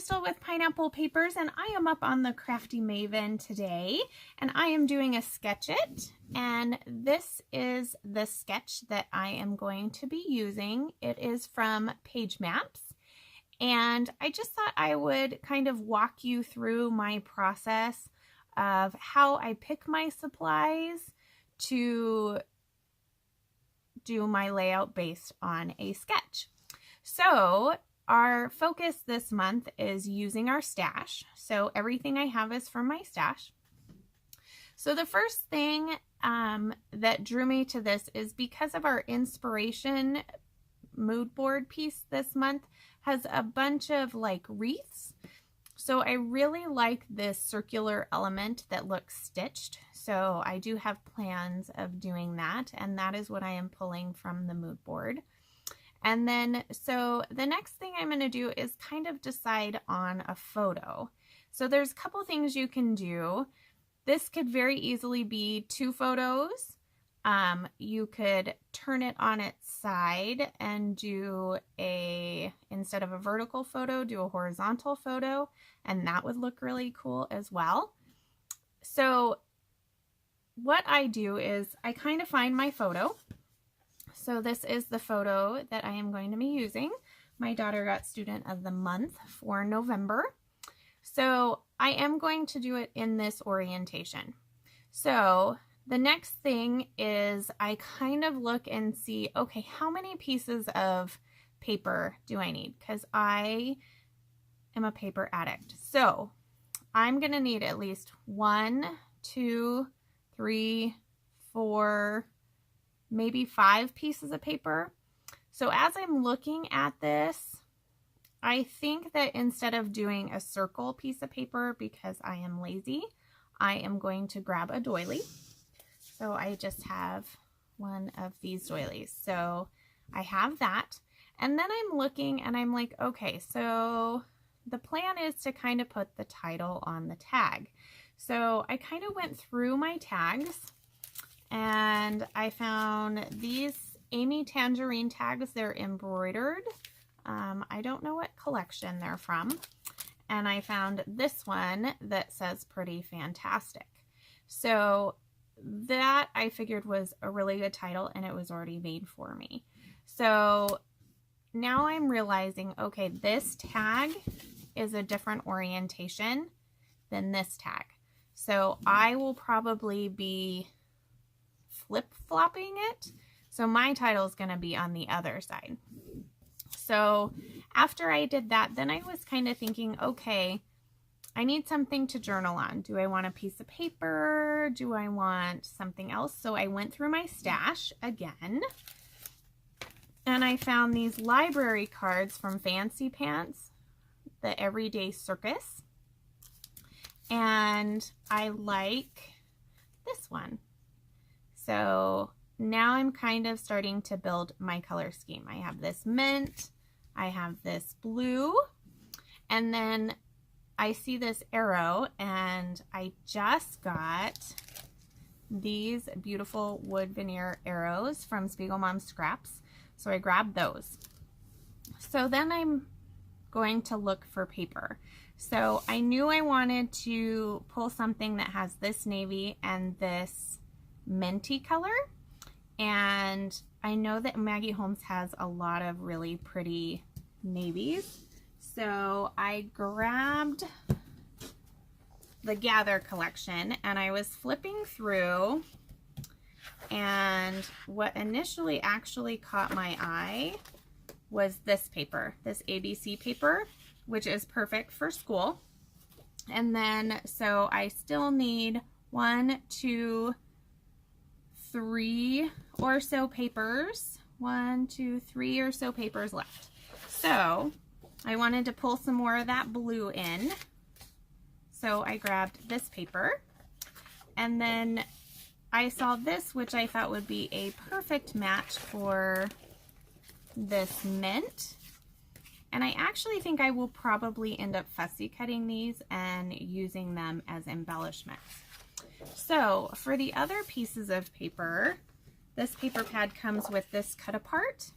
Crystal with Pineapple Papers, and I am up on the Crafty Maven today, and I am doing a sketch it, and this is the sketch that I am going to be using. It is from Pagemaps, and I just thought I would kind of walk you through my process of how I pick my supplies to do my layout based on a sketch. So our focus this month is using our stash. So everything I have is from my stash. So the first thing that drew me to this is because of our inspiration mood board piece this month has a bunch of like wreaths. So I really like this circular element that looks stitched. So I do have plans of doing that, and that is what I am pulling from the mood board. And then, so the next thing I'm going to do is kind of decide on a photo. So there's a couple things you can do. This could very easily be two photos. You could turn it on its side and do instead of a vertical photo, do a horizontal photo, and that would look really cool as well. So what I do is I kind of find my photo. So this is the photo that I am going to be using. My daughter got Student of the Month for November. So I am going to do it in this orientation. So the next thing is I kind of look and see, okay, how many pieces of paper do I need? Because I am a paper addict. So I'm going to need at least 1, 2, 3, 4, maybe 5 pieces of paper. So as I'm looking at this, I think that instead of doing a circle piece of paper, because I am lazy, I am going to grab a doily. So I just have one of these doilies. So I have that. And then I'm looking and I'm like, okay, so the plan is to kind of put the title on the tag. So I kind of went through my tags and I found these Amy Tangerine tags. They're embroidered. I don't know what collection they're from. And I found this one that says Pretty Fantastic. So that I figured was a really good title, and it was already made for me. So now I'm realizing, okay, this tag is a different orientation than this tag. So I will probably be flip-flopping it. So my title is going to be on the other side. So after I did that, then I was kind of thinking, okay, I need something to journal on. Do I want a piece of paper? Do I want something else? So I went through my stash again, and I found these library cards from Fancy Pants, the Everyday Circus. And I like this one. So now I'm kind of starting to build my color scheme. I have this mint, I have this blue, and then I see this arrow, and I just got these beautiful wood veneer arrows from Spiegel Mom Scraps. So I grabbed those. So then I'm going to look for paper. So I knew I wanted to pull something that has this navy and this minty color. And I know that Maggie Holmes has a lot of really pretty navies. So I grabbed the Gather collection and I was flipping through, and what initially actually caught my eye was this paper, this ABC paper, which is perfect for school. And then, so I still need 1, 2, 3 or so papers. 1, 2, 3 or so papers left. So I wanted to pull some more of that blue in. So I grabbed this paper, and then I saw this, which I thought would be a perfect match for this mint. And I actually think I will probably end up fussy cutting these and using them as embellishments. So for the other pieces of paper, this paper pad comes with this cut apart,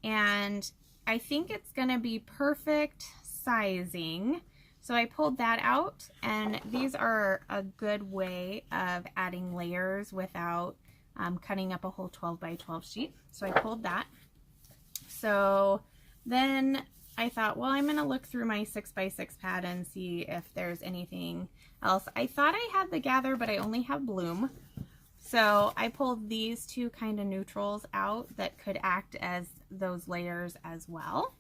and I think it's going to be perfect sizing. So I pulled that out, and these are a good way of adding layers without cutting up a whole 12 by 12 sheet. So I pulled that. So then I thought, well, I'm going to look through my 6 by 6 pad and see if there's anything else. I thought I had the Gather, but I only have Bloom. So I pulled these two kind of neutrals out that could act as those layers as well,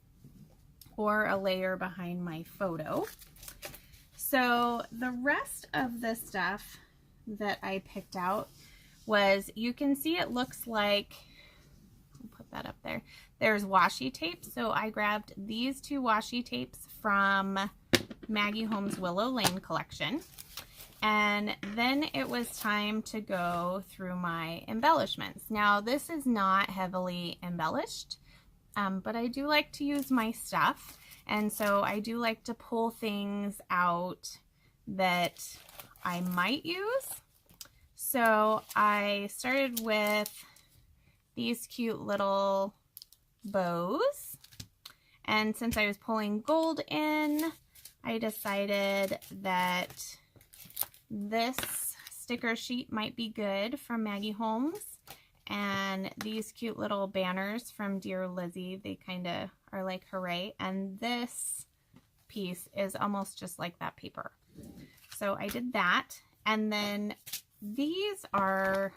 or a layer behind my photo. So the rest of the stuff that I picked out was, you can see it looks like, I'll put that up there, there's washi tape. So I grabbed these two washi tapes from Maggie Holmes' Willow Lane collection. And then it was time to go through my embellishments. Now this is not heavily embellished, but I do like to use my stuff. And so I do like to pull things out that I might use. So I started with these cute little bows. And since I was pulling gold in, I decided that this sticker sheet might be good from Maggie Holmes. And these cute little banners from Dear Lizzie, they kind of are like hooray. And this piece is almost just like that paper. So I did that. And then these are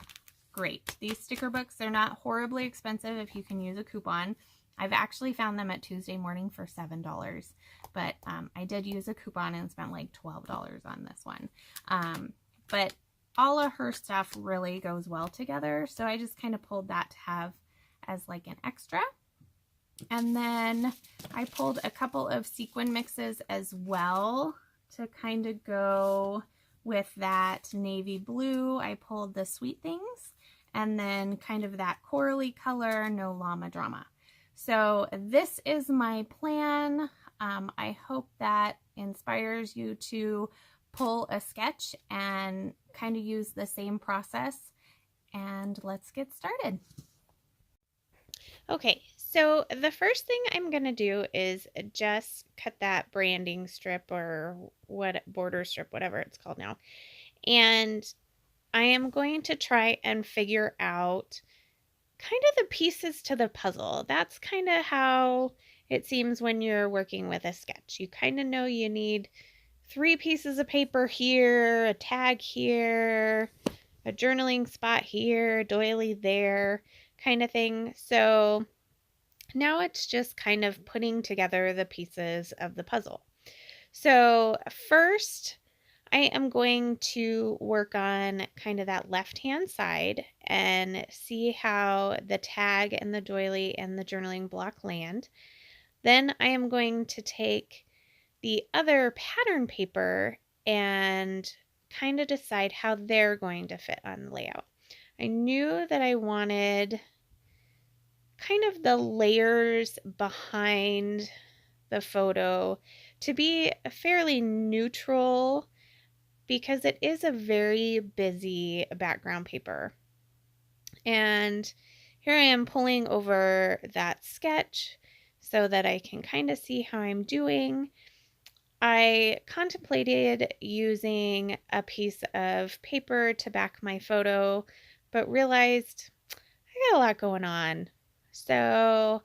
great. These sticker books, they're not horribly expensive if you can use a coupon. I've actually found them at Tuesday Morning for $7, but I did use a coupon and spent like $12 on this one. But all of her stuff really goes well together, so I just kind of pulled that to have as like an extra. And then I pulled a couple of sequin mixes as well to kind of go with that navy blue. I pulled the Sweet Things, and then kind of that corally color, No Llama Drama. So this is my plan. I hope that inspires you to pull a sketch and kind of use the same process, and let's get started. Okay, so the first thing I'm going to do is just cut that branding strip, or what, border strip, whatever it's called now. And I am going to try and figure out kind of the pieces to the puzzle. That's kind of how it seems when you're working with a sketch. You kind of know you need 3 pieces of paper here, a tag here, a journaling spot here, a doily there, kind of thing. So now it's just kind of putting together the pieces of the puzzle. So first, I am going to work on kind of that left-hand side and see how the tag and the doily and the journaling block land. Then I am going to take the other pattern paper and kind of decide how they're going to fit on the layout. I knew that I wanted kind of the layers behind the photo to be fairly neutral, because it is a very busy background paper. And here I am pulling over that sketch so that I can kind of see how I'm doing. I contemplated using a piece of paper to back my photo, but realized I got a lot going on. So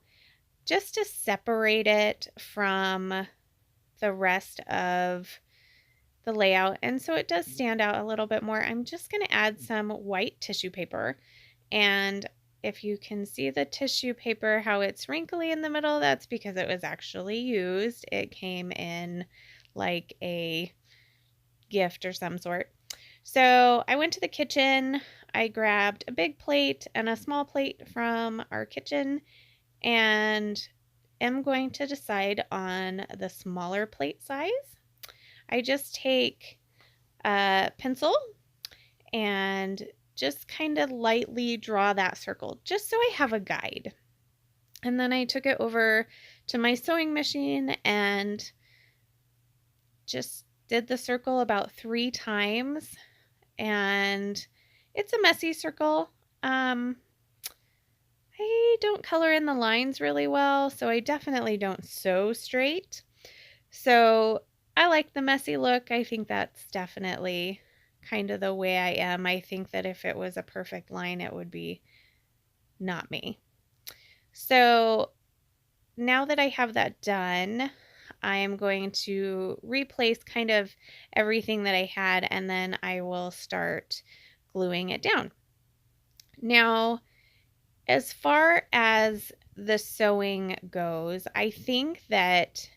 just to separate it from the rest of the layout, and so it does stand out a little bit more, I'm just going to add some white tissue paper. And if you can see the tissue paper, how it's wrinkly in the middle, that's because it was actually used. It came in like a gift or some sort. So I went to the kitchen, I grabbed a big plate and a small plate from our kitchen, and am going to decide on the smaller plate size. I just take a pencil and just kind of lightly draw that circle, just so I have a guide. And then I took it over to my sewing machine and just did the circle about 3 times. And it's a messy circle. I don't color in the lines really well, so I definitely don't sew straight. So I like the messy look. I think that's definitely kind of the way I am. I think that if it was a perfect line, it would be not me. So now that I have that done, I am going to replace kind of everything that I had, and then I will start gluing it down. Now, as far as the sewing goes, I think that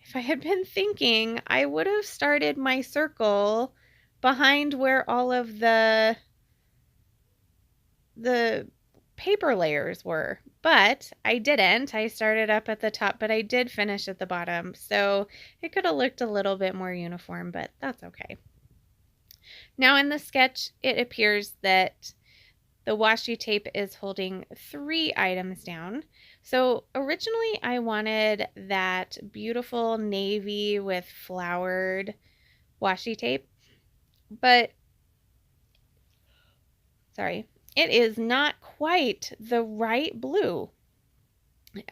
if I had been thinking, I would have started my circle behind where all of the paper layers were, but I didn't. I started up at the top, but I did finish at the bottom, so it could have looked a little bit more uniform, but that's okay. Now in the sketch, it appears that the washi tape is holding 3 items down. So originally I wanted that beautiful navy with flowered washi tape, but sorry, it is not quite the right blue.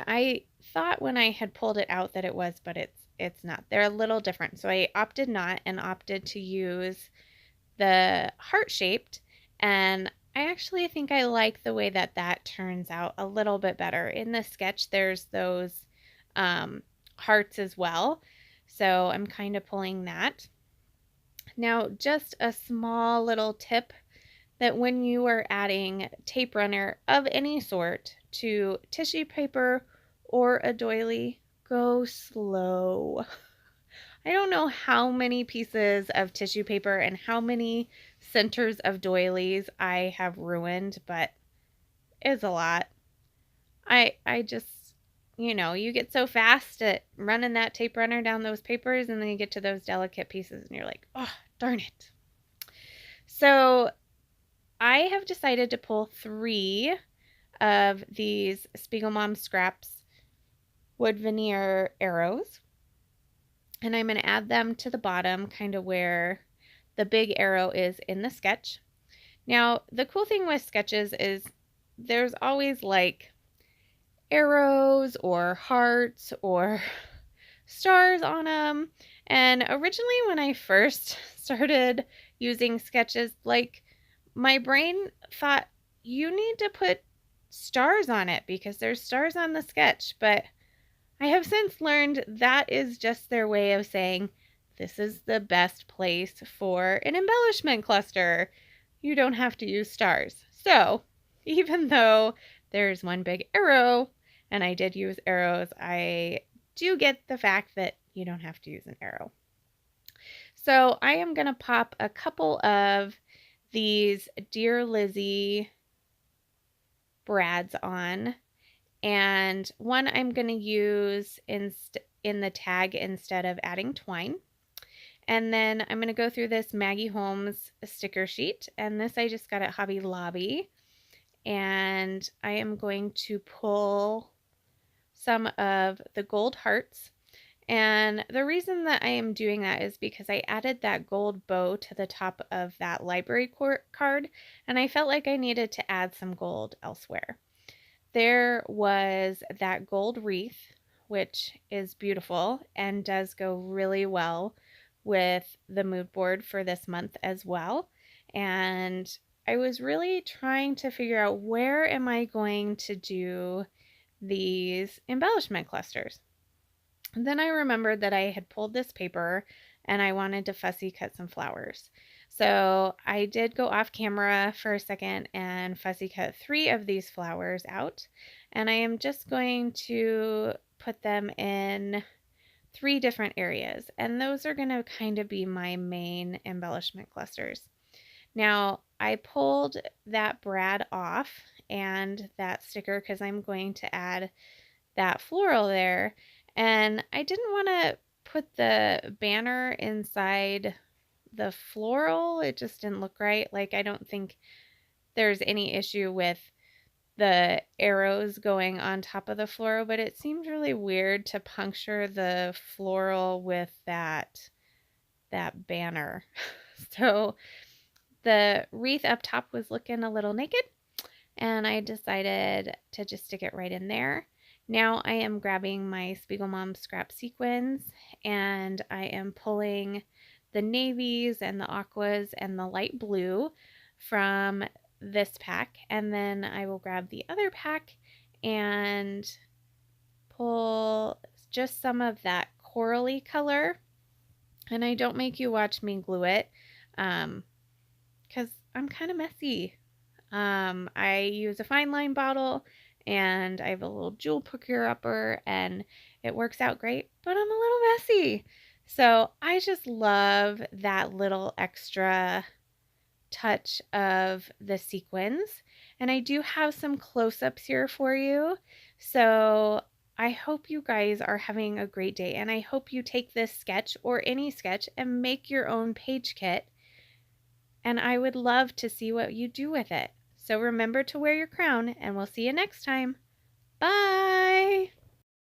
I thought when I had pulled it out that it was, but it's not. They're a little different. So I opted not and opted to use the heart-shaped, and I actually think I like the way that that turns out a little bit better. In the sketch, there's those hearts as well, so I'm kind of pulling that. Now, just a small little tip that when you are adding tape runner of any sort to tissue paper or a doily, go slow. I don't know how many pieces of tissue paper and how many centers of doilies I have ruined, but it's a lot. I just, you get so fast at running that tape runner down those papers, and then you get to those delicate pieces and you're like, oh, darn it. So I have decided to pull 3 of these Spiegel Mom Scraps wood veneer arrows, and I'm going to add them to the bottom, kind of where the big arrow is in the sketch. Now, the cool thing with sketches is there's always like arrows or hearts or stars on them. And originally when I first started using sketches, like my brain thought you need to put stars on it because there's stars on the sketch, but I have since learned that is just their way of saying this is the best place for an embellishment cluster. You don't have to use stars. So even though there's one big arrow, and I did use arrows, I do get the fact that you don't have to use an arrow. So I am going to pop a couple of these Dear Lizzie brads on, and one I'm going to use in the tag instead of adding twine. And then I'm going to go through this Maggie Holmes sticker sheet, and this I just got at Hobby Lobby, and I am going to pull some of the gold hearts. And the reason that I am doing that is because I added that gold bow to the top of that library card, and I felt like I needed to add some gold elsewhere. There was that gold wreath, which is beautiful and does go really well with the mood board for this month as well. And I was really trying to figure out, where am I going to do these embellishment clusters? And then I remembered that I had pulled this paper and I wanted to fussy cut some flowers. So I did go off camera for a second and fussy cut 3 of these flowers out. And I am just going to put them in 3 different areas. And those are going to kind of be my main embellishment clusters. Now, I pulled that brad off and that sticker because I'm going to add that floral there. And I didn't want to put the banner inside the floral. It just didn't look right. Like, I don't think there's any issue with the arrows going on top of the floral, but it seemed really weird to puncture the floral with that banner. So the wreath up top was looking a little naked, and I decided to just stick it right in there. Now I am grabbing my Spiegel Mom scrap sequins and I am pulling the navies and the aquas and the light blue from this pack, and then I will grab the other pack and pull just some of that corally color. And I don't make you watch me glue it because I'm kind of messy. I use a fine line bottle and I have a little jewel picker upper and it works out great, but I'm a little messy. So I just love that little extra touch of the sequins. And I do have some close-ups here for you. So I hope you guys are having a great day, and I hope you take this sketch or any sketch and make your own page kit. And I would love to see what you do with it. So remember to wear your crown, and we'll see you next time. Bye!